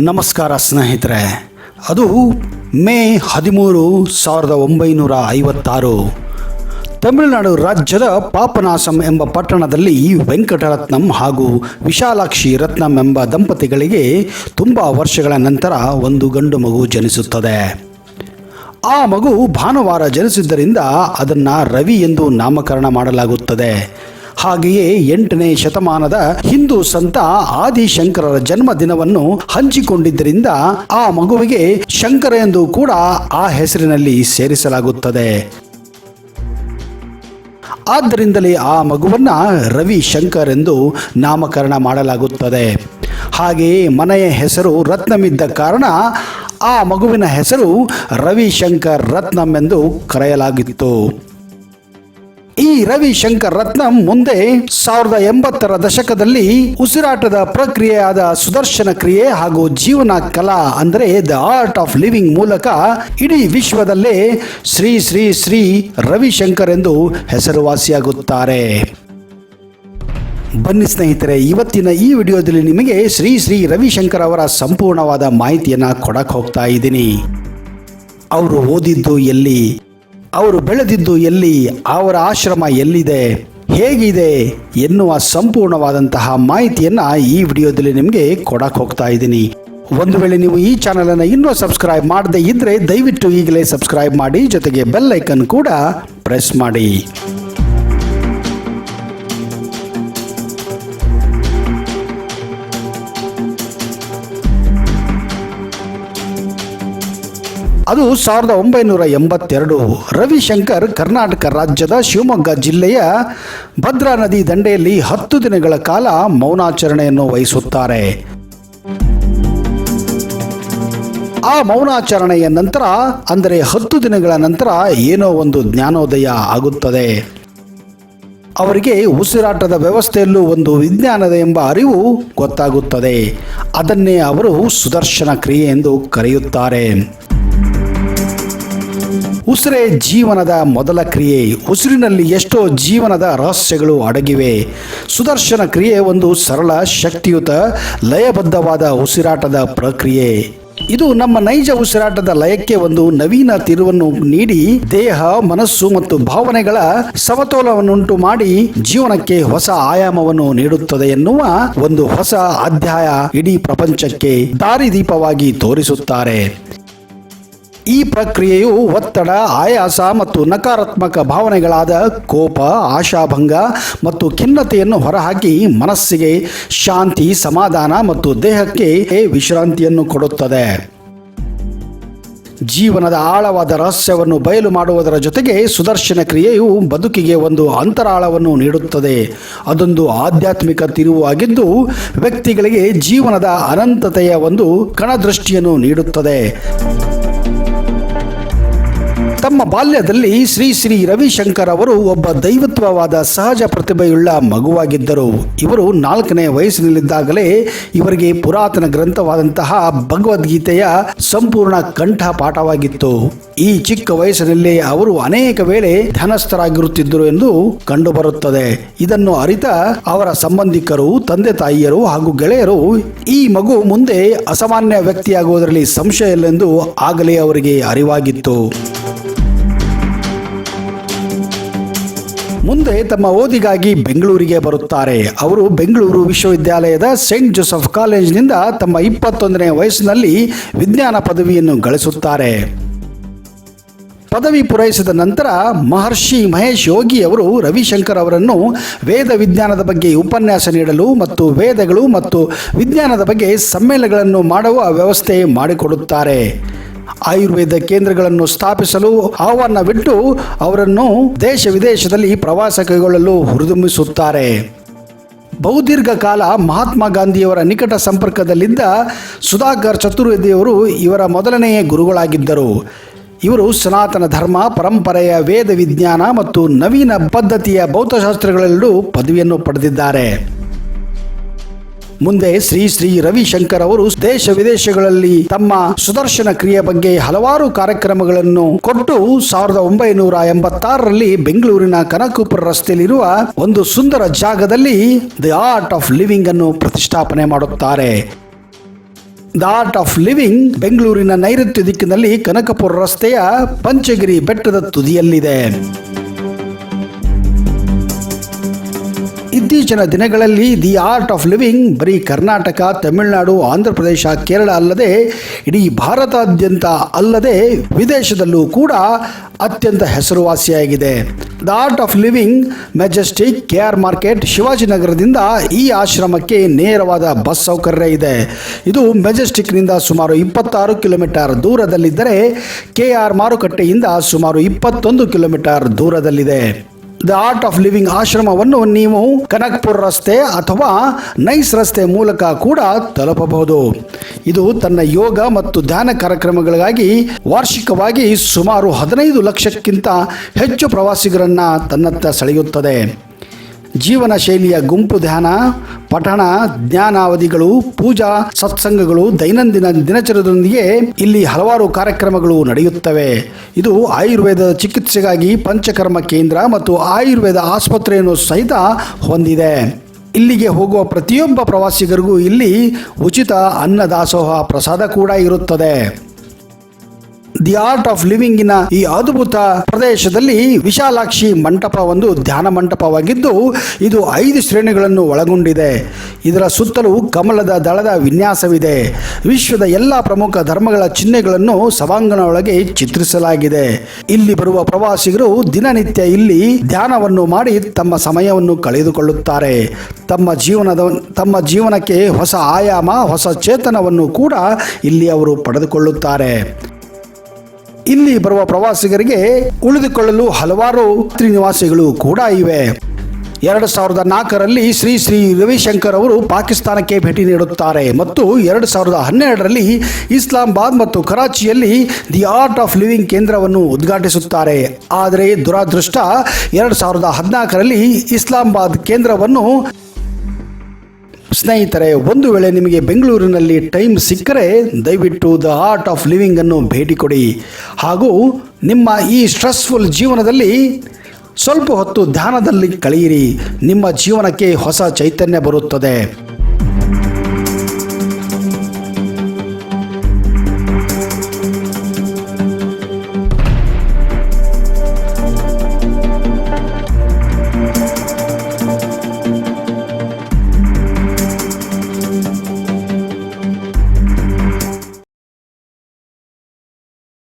ನಮಸ್ಕಾರ ಸ್ನೇಹಿತರೆ. ಅದು ಮೇ 13, 1956 ತಮಿಳುನಾಡು ರಾಜ್ಯದ ಪಾಪನಾಸಂ ಎಂಬ ಪಟ್ಟಣದಲ್ಲಿ ವೆಂಕಟರತ್ನಂ ಹಾಗೂ ವಿಶಾಲಾಕ್ಷಿ ರತ್ನಂ ಎಂಬ ದಂಪತಿಗಳಿಗೆ ತುಂಬ ವರ್ಷಗಳ ನಂತರ ಒಂದು ಗಂಡು ಮಗು ಜನಿಸುತ್ತದೆ. ಆ ಮಗು ಭಾನುವಾರ ಜನಿಸಿದ್ದರಿಂದ ಅದನ್ನು ರವಿ ಎಂದು ನಾಮಕರಣ ಮಾಡಲಾಗುತ್ತದೆ. ಹಾಗೆಯೇ 8ನೇ ಶತಮಾನದ ಹಿಂದೂ ಸಂತ ಆದಿಶಂಕರರ ಜನ್ಮದಿನವನ್ನು ಹಂಚಿಕೊಂಡಿದ್ದರಿಂದ ಆ ಮಗುವಿಗೆ ಶಂಕರ ಎಂದು ಕೂಡ ಆ ಹೆಸರಿನಲ್ಲಿ ಸೇರಿಸಲಾಗುತ್ತದೆ. ಆದ್ದರಿಂದಲೇ ಆ ಮಗುವನ್ನ ರವಿ ಶಂಕರ್ ಎಂದು ನಾಮಕರಣ ಮಾಡಲಾಗುತ್ತದೆ. ಹಾಗೆಯೇ ಮನೆಯ ಹೆಸರು ರತ್ನಮಿದ್ದ ಕಾರಣ ಆ ಮಗುವಿನ ಹೆಸರು ರವಿಶಂಕರ್ ರತ್ನಂ ಎಂದು ಕರೆಯಲಾಗಿತ್ತು. ಈ ರವಿಶಂಕರ್ ರತ್ನಂ ಮುಂದೆ 1980ರ ದಶಕದಲ್ಲಿ ಉಸಿರಾಟದ ಪ್ರಕ್ರಿಯೆಯಾದ ಸುದರ್ಶನ ಕ್ರಿಯೆ ಹಾಗೂ ಜೀವನ ಕಲಾ ಅಂದರೆ ದ ಆರ್ಟ್ ಆಫ್ ಲಿವಿಂಗ್ ಮೂಲಕ ಇಡೀ ವಿಶ್ವದಲ್ಲೇ ಶ್ರೀ ಶ್ರೀ ಶ್ರೀ ರವಿಶಂಕರ್ ಎಂದು ಹೆಸರುವಾಸಿಯಾಗುತ್ತಾರೆ. ಬನ್ನಿ ಸ್ನೇಹಿತರೆ, ಇವತ್ತಿನ ಈ ವಿಡಿಯೋದಲ್ಲಿ ನಿಮಗೆ ಶ್ರೀ ಶ್ರೀ ರವಿಶಂಕರ್ ಅವರ ಸಂಪೂರ್ಣವಾದ ಮಾಹಿತಿಯನ್ನು ಕೊಡಕ್ಕೆ ಹೋಗ್ತಾ ಇದ್ದೀನಿ. ಅವರು ಓದಿದ್ದು ಎಲ್ಲಿ, ಅವರು ಬೆಳೆದಿದ್ದು ಎಲ್ಲಿ, ಅವರ ಆಶ್ರಮ ಎಲ್ಲಿದೆ, ಹೇಗಿದೆ ಎನ್ನುವ ಸಂಪೂರ್ಣವಾದಂತಹ ಮಾಹಿತಿಯನ್ನು ಈ ವಿಡಿಯೋದಲ್ಲಿ ನಿಮಗೆ ಕೊಡಕ್ಕೆ ಹೋಗ್ತಾ ಇದ್ದೀನಿ. ಒಂದು ವೇಳೆ ನೀವು ಈ ಚಾನಲನ್ನು ಇನ್ನೂ ಸಬ್ಸ್ಕ್ರೈಬ್ ಮಾಡದೇ ಇದ್ದರೆ ದಯವಿಟ್ಟು ಈಗಲೇ ಸಬ್ಸ್ಕ್ರೈಬ್ ಮಾಡಿ, ಜೊತೆಗೆ ಬೆಲ್ ಐಕನ್ ಕೂಡ ಪ್ರೆಸ್ ಮಾಡಿ. ಅದು 1982. ರವಿಶಂಕರ್ ಕರ್ನಾಟಕ ರಾಜ್ಯದ ಶಿವಮೊಗ್ಗ ಜಿಲ್ಲೆಯ ಭದ್ರಾ ನದಿ ದಂಡೆಯಲ್ಲಿ 10 ದಿನಗಳ ಕಾಲ ಮೌನಾಚರಣೆಯನ್ನು ವಹಿಸುತ್ತಾರೆ. ಆ ಮೌನಾಚರಣೆಯ ನಂತರ ಅಂದರೆ 10 ದಿನಗಳ ನಂತರ ಏನೋ ಒಂದು ಜ್ಞಾನೋದಯ ಆಗುತ್ತದೆ. ಅವರಿಗೆ ಉಸಿರಾಟದ ವ್ಯವಸ್ಥೆಯಲ್ಲೂ ಒಂದು ವಿಜ್ಞಾನದ ಎಂಬ ಅರಿವು ಗೊತ್ತಾಗುತ್ತದೆ. ಅದನ್ನೇ ಅವರು ಸುದರ್ಶನ ಕ್ರಿಯೆ ಎಂದು ಕರೆಯುತ್ತಾರೆ. ಉಸಿರೇ ಜೀವನದ ಮೊದಲ ಕ್ರಿಯೆ. ಉಸಿರಿನಲ್ಲಿ ಎಷ್ಟೋ ಜೀವನದ ರಹಸ್ಯಗಳು ಅಡಗಿವೆ. ಸುದರ್ಶನ ಕ್ರಿಯೆ ಒಂದು ಸರಳ, ಶಕ್ತಿಯುತ, ಲಯಬದ್ಧವಾದ ಉಸಿರಾಟದ ಪ್ರಕ್ರಿಯೆ. ಇದು ನಮ್ಮ ನೈಜ ಉಸಿರಾಟದ ಲಯಕ್ಕೆ ಒಂದು ನವೀನ ತಿರುವನ್ನು ನೀಡಿ ದೇಹ, ಮನಸ್ಸು ಮತ್ತು ಭಾವನೆಗಳ ಸಮತೋಲನವನ್ನುಂಟು ಮಾಡಿ ಜೀವನಕ್ಕೆ ಹೊಸ ಆಯಾಮವನ್ನು ನೀಡುತ್ತದೆ ಎನ್ನುವ ಒಂದು ಹೊಸ ಅಧ್ಯಾಯ ಇಡೀ ಪ್ರಪಂಚಕ್ಕೆ ದಾರಿದೀಪವಾಗಿ ತೋರಿಸುತ್ತಾರೆ. ಈ ಪ್ರಕ್ರಿಯೆಯು ಒತ್ತಡ, ಆಯಾಸ ಮತ್ತು ನಕಾರಾತ್ಮಕ ಭಾವನೆಗಳಾದ ಕೋಪ, ಆಶಾಭಂಗ ಮತ್ತು ಖಿನ್ನತೆಯನ್ನು ಹೊರಹಾಕಿ ಮನಸ್ಸಿಗೆ ಶಾಂತಿ, ಸಮಾಧಾನ ಮತ್ತು ದೇಹಕ್ಕೆ ವಿಶ್ರಾಂತಿಯನ್ನು ಕೊಡುತ್ತದೆ. ಜೀವನದ ಆಳವಾದ ರಹಸ್ಯವನ್ನು ಬಯಲು ಮಾಡುವುದರ ಜೊತೆಗೆ ಸುದರ್ಶನ ಕ್ರಿಯೆಯು ಬದುಕಿಗೆ ಒಂದು ಅಂತರಾಳವನ್ನು ನೀಡುತ್ತದೆ. ಅದೊಂದು ಆಧ್ಯಾತ್ಮಿಕ ತಿರುವು ಆಗಿದ್ದು ವ್ಯಕ್ತಿಗಳಿಗೆ ಜೀವನದ ಅನಂತತೆಯ ಒಂದು ಕಣದೃಷ್ಟಿಯನ್ನು ನೀಡುತ್ತದೆ. ತಮ್ಮ ಬಾಲ್ಯದಲ್ಲಿ ಶ್ರೀ ಶ್ರೀ ರವಿಶಂಕರ್ ಅವರು ಒಬ್ಬ ದೈವತ್ವವಾದ ಸಹಜ ಪ್ರತಿಭೆಯುಳ್ಳ ಮಗುವಾಗಿದ್ದರು. ಇವರು 4ನೇ ವಯಸ್ಸಿನಲ್ಲಿದ್ದಾಗಲೇ ಇವರಿಗೆ ಪುರಾತನ ಗ್ರಂಥವಾದಂತಹ ಭಗವದ್ಗೀತೆಯ ಸಂಪೂರ್ಣ ಕಂಠಪಾಠವಾಗಿತ್ತು. ಈ ಚಿಕ್ಕ ವಯಸ್ಸಿನಲ್ಲೇ ಅವರು ಅನೇಕ ವೇಳೆ ಧ್ಯಾನಸ್ಥರಾಗಿರುತ್ತಿದ್ದರು ಎಂದು ಕಂಡುಬರುತ್ತದೆ. ಇದನ್ನು ಅರಿತ ಅವರ ಸಂಬಂಧಿಕರು, ತಂದೆ ತಾಯಿಯರು ಹಾಗೂ ಗೆಳೆಯರು ಈ ಮಗು ಮುಂದೆ ಅಸಾಮಾನ್ಯ ವ್ಯಕ್ತಿಯಾಗುವುದರಲ್ಲಿ ಸಂಶಯ ಇല്ലെಂದು ಆಗಲೇ ಅವರಿಗೆ ಅರಿವಾಗಿತ್ತು. ಮುಂದೆ ತಮ್ಮ ಓದಿಗಾಗಿ ಬೆಂಗಳೂರಿಗೆ ಬರುತ್ತಾರೆ. ಅವರು ಬೆಂಗಳೂರು ವಿಶ್ವವಿದ್ಯಾಲಯದ ಸೇಂಟ್ ಜೋಸೆಫ್ ಕಾಲೇಜಿನಿಂದ ತಮ್ಮ 21ನೇ ವಯಸ್ಸಿನಲ್ಲಿ ವಿಜ್ಞಾನ ಪದವಿಯನ್ನು ಗಳಿಸುತ್ತಾರೆ. ಪದವಿ ಪೂರೈಸಿದ ನಂತರ ಮಹರ್ಷಿ ಮಹೇಶ್ ಯೋಗಿ ಅವರು ರವಿಶಂಕರ್ ಅವರನ್ನು ವೇದ ವಿಜ್ಞಾನದ ಬಗ್ಗೆ ಉಪನ್ಯಾಸ ನೀಡಲು ಮತ್ತು ವೇದಗಳು ಮತ್ತು ವಿಜ್ಞಾನದ ಬಗ್ಗೆ ಸಮ್ಮೇಳನಗಳನ್ನು ಮಾಡುವ ವ್ಯವಸ್ಥೆ ಮಾಡಿಕೊಡುತ್ತಾರೆ. ಆಯುರ್ವೇದ ಕೇಂದ್ರಗಳನ್ನು ಸ್ಥಾಪಿಸಲು ಆಹ್ವಾನವಿಟ್ಟು ಅವರನ್ನು ದೇಶ ವಿದೇಶದಲ್ಲಿ ಪ್ರವಾಸ ಕೈಗೊಳ್ಳಲು ಹುರಿದುಂಬಿಸುತ್ತಾರೆ. ಬಹುದೀರ್ಘ ಕಾಲ ಮಹಾತ್ಮ ಗಾಂಧಿಯವರ ನಿಕಟ ಸಂಪರ್ಕದಲ್ಲಿದ್ದ ಸುಧಾಕರ್ ಚತುರ್ವೇದಿಯವರು ಇವರ ಮೊದಲನೆಯ ಗುರುಗಳಾಗಿದ್ದರು. ಇವರು ಸನಾತನ ಧರ್ಮ, ಪರಂಪರೆಯ ವೇದ ವಿಜ್ಞಾನ ಮತ್ತು ನವೀನ ಪದ್ಧತಿಯ ಭೌತಶಾಸ್ತ್ರಗಳಲ್ಲೂ ಪದವಿಯನ್ನು ಪಡೆದಿದ್ದಾರೆ. ಮುಂದೆ ಶ್ರೀ ಶ್ರೀ ರವಿಶಂಕರ್ ಅವರು ದೇಶ ವಿದೇಶಗಳಲ್ಲಿ ತಮ್ಮ ಸುದರ್ಶನ ಕ್ರಿಯೆ ಬಗ್ಗೆ ಹಲವಾರು ಕಾರ್ಯಕ್ರಮಗಳನ್ನು ಕೊಟ್ಟು 1986ರಲ್ಲಿ ಬೆಂಗಳೂರಿನ ಕನಕಪುರ ರಸ್ತೆಯಲ್ಲಿರುವ ಒಂದು ಸುಂದರ ಜಾಗದಲ್ಲಿ ದಿ ಆರ್ಟ್ ಆಫ್ ಲಿವಿಂಗ್ ಅನ್ನು ಪ್ರತಿಷ್ಠಾಪನೆ ಮಾಡುತ್ತಾರೆ. ದ ಆರ್ಟ್ ಆಫ್ ಲಿವಿಂಗ್ ಬೆಂಗಳೂರಿನ ನೈಋತ್ಯ ದಿಕ್ಕಿನಲ್ಲಿ ಕನಕಪುರ ರಸ್ತೆಯ ಪಂಚಗಿರಿ ಬೆಟ್ಟದ ತುದಿಯಲ್ಲಿದೆ. ಇತ್ತೀಚಿನ ದಿನಗಳಲ್ಲಿ ದಿ ಆರ್ಟ್ ಆಫ್ ಲಿವಿಂಗ್ ಬರೀ ಕರ್ನಾಟಕ, ತಮಿಳುನಾಡು, ಆಂಧ್ರ ಪ್ರದೇಶ, ಕೇರಳ ಅಲ್ಲದೆ ಇಡೀ ಭಾರತಾದ್ಯಂತ ಅಲ್ಲದೆ ವಿದೇಶದಲ್ಲೂ ಕೂಡ ಅತ್ಯಂತ ಹೆಸರುವಾಸಿಯಾಗಿದೆ. The art of living Majestic, KR market, ಶಿವಾಜಿನಗರದಿಂದ ಈ ಆಶ್ರಮಕ್ಕೆ ನೇರವಾದ ಬಸ್ ಸೌಕರ್ಯ ಇದೆ. ಇದು ಮೆಜೆಸ್ಟಿಕ್ನಿಂದ ಸುಮಾರು 26 ಕಿಲೋಮೀಟರ್ ದೂರದಲ್ಲಿದ್ದರೆ KR ಮಾರುಕಟ್ಟೆಯಿಂದ ಸುಮಾರು 21 ಕಿಲೋಮೀಟರ್ ದೂರದಲ್ಲಿದೆ. ದ ಆರ್ಟ್ ಆಫ್ ಲಿವಿಂಗ್ ಆಶ್ರಮವನ್ನು ನೀವು ಕನಕಪುರ ರಸ್ತೆ ಅಥವಾ ನೈಸ್ ರಸ್ತೆ ಮೂಲಕ ಕೂಡ ತಲುಪಬಹುದು. ಇದು ತನ್ನ ಯೋಗ ಮತ್ತು ಧ್ಯಾನ ಕಾರ್ಯಕ್ರಮಗಳಿಗಾಗಿ ವಾರ್ಷಿಕವಾಗಿ ಸುಮಾರು 15 ಲಕ್ಷಕ್ಕಿಂತ ಹೆಚ್ಚು ಪ್ರವಾಸಿಗರನ್ನು ತನ್ನತ್ತ ಸೆಳೆಯುತ್ತದೆ. ಜೀವನ ಶೈಲಿಯ ಗುಂಪು ಧ್ಯಾನ, ಪಠಣ, ಜ್ಞಾನಾವಧಿಗಳು, ಪೂಜಾ ಸತ್ಸಂಗಗಳು, ದೈನಂದಿನ ದಿನಚರ್ಯದೊಂದಿಗೆ ಇಲ್ಲಿ ಹಲವಾರು ಕಾರ್ಯಕ್ರಮಗಳು ನಡೆಯುತ್ತವೆ. ಇದು ಆಯುರ್ವೇದ ಚಿಕಿತ್ಸೆಗಾಗಿ ಪಂಚಕರ್ಮ ಕೇಂದ್ರ ಮತ್ತು ಆಯುರ್ವೇದ ಆಸ್ಪತ್ರೆಯನ್ನು ಸಹಿತ ಹೊಂದಿದೆ. ಇಲ್ಲಿಗೆ ಹೋಗುವ ಪ್ರತಿಯೊಬ್ಬ ಪ್ರವಾಸಿಗರಿಗೂ ಇಲ್ಲಿ ಉಚಿತ ಅನ್ನದಾಸೋಹ ಪ್ರಸಾದ ಕೂಡ ಇರುತ್ತದೆ. ದಿ ಆರ್ಟ್ ಆಫ್ ಲಿವಿಂಗಿನ ಈ ಅದ್ಭುತ ಪ್ರದೇಶದಲ್ಲಿ ವಿಶಾಲಾಕ್ಷಿ ಮಂಟಪ ಒಂದು ಧ್ಯಾನ ಮಂಟಪವಾಗಿದ್ದು ಇದು 5 ಶ್ರೇಣಿಗಳನ್ನು ಒಳಗೊಂಡಿದೆ. ಇದರ ಸುತ್ತಲೂ ಕಮಲದ ದಳದ ವಿನ್ಯಾಸವಿದೆ. ವಿಶ್ವದ ಎಲ್ಲ ಪ್ರಮುಖ ಧರ್ಮಗಳ ಚಿಹ್ನೆಗಳನ್ನು ಸಭಾಂಗಣ ಒಳಗೆ ಚಿತ್ರಿಸಲಾಗಿದೆ. ಇಲ್ಲಿ ಬರುವ ಪ್ರವಾಸಿಗರು ದಿನನಿತ್ಯ ಇಲ್ಲಿ ಧ್ಯಾನವನ್ನು ಮಾಡಿ ತಮ್ಮ ಸಮಯವನ್ನು ಕಳೆದುಕೊಳ್ಳುತ್ತಾರೆ. ತಮ್ಮ ಜೀವನಕ್ಕೆ ಹೊಸ ಆಯಾಮ, ಹೊಸ ಚೇತನವನ್ನು ಕೂಡ ಇಲ್ಲಿ ಅವರು ಪಡೆದುಕೊಳ್ಳುತ್ತಾರೆ. ಇಲ್ಲಿ ಬರುವ ಪ್ರವಾಸಿಗರಿಗೆ ಉಳಿದುಕೊಳ್ಳಲು ಹಲವಾರು ನಿವಾಸಿಗಳು ಕೂಡ ಇವೆ. 2004ರಲ್ಲಿ ಶ್ರೀ ರವಿಶಂಕರ್ ಅವರು ಪಾಕಿಸ್ತಾನಕ್ಕೆ ಭೇಟಿ ನೀಡುತ್ತಾರೆ ಮತ್ತು 2012ರಲ್ಲಿ ಇಸ್ಲಾಮಾಬಾದ್ ಮತ್ತು ಕರಾಚಿಯಲ್ಲಿ ದಿ ಆರ್ಟ್ ಆಫ್ ಲಿವಿಂಗ್ ಕೇಂದ್ರವನ್ನು ಉದ್ಘಾಟಿಸುತ್ತಾರೆ. ಆದರೆ ದುರಾದೃಷ್ಟ 2014ರಲ್ಲಿ ಇಸ್ಲಾಮಾಬಾದ್ ಕೇಂದ್ರವನ್ನು ಸ್ನೇಹಿತರೆ, ಒಂದು ವೇಳೆ ನಿಮಗೆ ಬೆಂಗಳೂರಿನಲ್ಲಿ ಟೈಮ್ ಸಿಕ್ಕರೆ ದಯವಿಟ್ಟು ದ ಆರ್ಟ್ ಆಫ್ ಲಿವಿಂಗ್ ಅನ್ನು ಭೇಟಿ ಕೊಡಿ ಹಾಗೂ ನಿಮ್ಮ ಈ ಸ್ಟ್ರೆಸ್ಫುಲ್ ಜೀವನದಲ್ಲಿ ಸ್ವಲ್ಪ ಹೊತ್ತು ಧ್ಯಾನದಲ್ಲಿ ಕಳೆಯಿರಿ. ನಿಮ್ಮ ಜೀವನಕ್ಕೆ ಹೊಸ ಚೈತನ್ಯ ಬರುತ್ತದೆ.